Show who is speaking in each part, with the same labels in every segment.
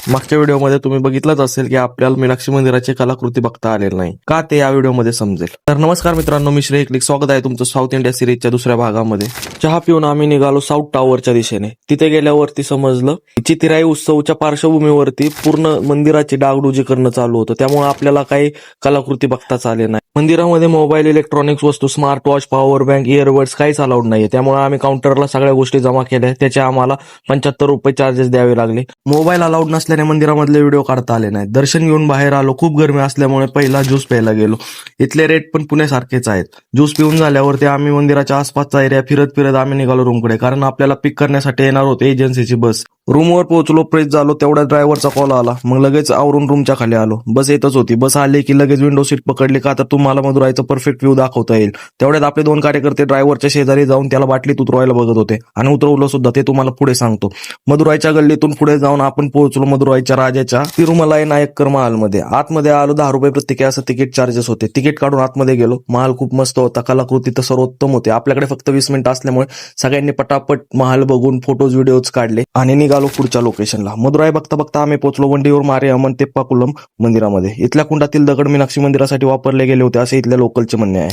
Speaker 1: मागच्या व्हिडिओमध्ये तुम्ही बघितलंच असेल की आपल्याला मीनाक्षी मंदिराची कलाकृती बघता आलेली नाही का ते या व्हिडिओमध्ये समजेल. तर नमस्कार मित्रांनो, मी श्रेय क्लिक, स्वागत आहे तुमचं साऊथ इंडिया सिरीजच्या दुसऱ्या भागामध्ये. चहा पिऊन आम्ही निघालो साऊथ टॉवरच्या दिशेने. तिथे गेल्यावरती समजलं चिथिराई उत्सवच्या पार्श्वभूमीवरती पूर्ण मंदिराची डागडुजी करणं चालू होतं, त्यामुळे आपल्याला काही कलाकृती बघताच आले नाही. मंदिरामध्ये मोबाईल, इलेक्ट्रॉनिक्स वस्तू, smart watch, power bank, earbuds काहीच अलाउड नाहीये. त्यामुळे आम्ही काउंटरला सगळ्या गोष्टी जमा केल्या. त्याचे आम्हाला 75 रुपये चार्जेस द्यावे लागले. मोबाईल अलाउड नसल्याने मंदिरामधले व्हिडिओ काढता आले नाही. दर्शन घेऊन बाहेर आलो. खूप गरमी असल्यामुळे पहिला ज्यूस प्यायला गेलो. इथले रेट पण पुण्यासारखेच आहेत. ज्यूस पिऊन झाल्यावरती आम्ही मंदिराच्या आसपासचा एरिया फिरत फिरत आम्ही निघालो रूमकडे, कारण आपल्याला पिक करण्यासाठी येणार होते एजन्सीची बस. रूमवर पोहोचलो, फ्रेश झालो, तेवढ्या ड्रायव्हरचा कॉल आला. मग लगेच आवरून रूमच्या खाली आलो. बस येतच होती. बस आली की लगेच विंडो सीट पकडली, का तर तुम्हाला मदुराईचा परफेक्ट व्ह्यू दाखवता येईल. तेवढ्यात आपले 2 कार्यकर्ते ड्रायव्हरच्या शेजारी जाऊन त्याला बाटलीत उतरवायला बघत होते आणि उतरवलं सुद्धा, ते तुम्हाला पुढे सांगतो. मदुराईच्या गल्लीतून पुढे जाऊन आपण पोहोचलो मदुराईच्या राजाच्या तिरुमलाई नायक्कर महालमध्ये. आतमध्ये आलो. 10 रुपये प्रत्येकी असं तिकीट चार्जेस होते. तिकीट काढून आतमध्ये गेलो. महाल खूप मस्त होता. कलाकृती तर सर्वोत्तम होती. आपल्याकडे फक्त 20 मिनिटं असल्यामुळे सगळ्यांनी पटापट महाल बघून फोटोज व्हिडिओज काढले आणि निघालो पुढच्या लोकेशनला. मदुराई बघता बघता आम्ही पोहोचलो वंडीवर मारियम्मन तेप्पाकुलम मंदिरामध्ये. इथल्या कुंडातील दगड मीनाक्षी मंदिरासाठी वापरले गेले होते असे इथल्या लोकलचे म्हणणे आहे.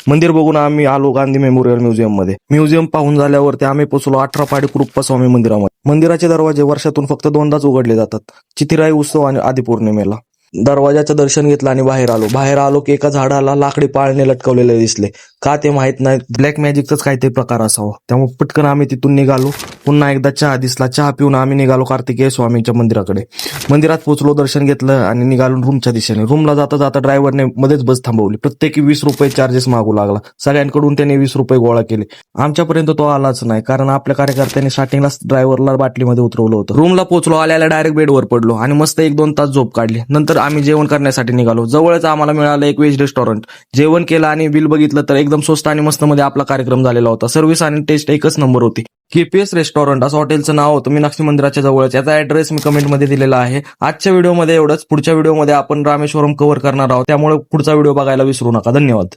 Speaker 1: मंदिर बघून आम्ही आलो गांधी मेमोरियल म्युझियम मध्ये. म्युझियम पाहून झाल्यावरती आम्ही पोहोचलो 18 पाडी कुरुप्पा स्वामी मंदिरामध्ये. मंदिराचे दरवाजे वर्षातून फक्त 2दाच उघडले जातात, चिथिराई उत्सव आणि आदिपौर्णिमेला. दरवाजाचं दर्शन घेतलं आणि बाहेर आलो की एका झाडाला लाकडी पाळणे लटकवलेले दिसले. का ते माहित नाही, ब्लॅक मॅजिकचाच काहीतरी प्रकार असावा. त्यामुळे पटकन आम्ही तिथून निघालो. पुन्हा एकदा चहा दिसला. चहा पिऊन आम्ही निघालो कार्तिकेय स्वामींच्या मंदिराकडे. मंदिरात पोहोचलो, दर्शन घेतलं आणि निघालो रूमच्या दिशेने. रूमला जाता जाता ड्रायव्हरने मध्येच बस थांबवली. प्रत्येकी 20 रुपये चार्जेस मागू लागला. सगळ्यांकडून त्याने 20 रुपये गोळा केले. आमच्यापर्यंत तो आलाच नाही, कारण आपल्या कार्यकर्त्यांनी स्टार्टिंगलाच ड्रायव्हरला बाटलीमध्ये उतरवलं होतं. रूमला पोहोचलो, आल्याला डायरेक्ट बेडवर पडलो आणि मस्त 1-2 तास झोप काढली. नंतर आम्ही जेवण करण्यासाठी निघालो. जवळच आम्हाला मिळालं एक व्हेज रेस्टॉरंट. जेवण केलं आणि बिल बघितलं तर एकदम स्वस्त आणि मस्त मध्ये आपला कार्यक्रम झालेला होता. सर्व्हिस आणि टेस्ट एकच नंबर होती. केपीएस रेस्टॉरंट असं हॉटेलचं नाव होतं, मीनाक्षी मंदिराच्या जवळच. याचा ऍड्रेस मी कमेंटमध्ये दिलेला आहे. आजच्या व्हिडिओमध्ये एवढंच. पुढच्या व्हिडिओमध्ये आपण रामेश्वरम कव्हर करणार आहोत, त्यामुळे पुढचा व्हिडिओ बघायला विसरू नका. धन्यवाद.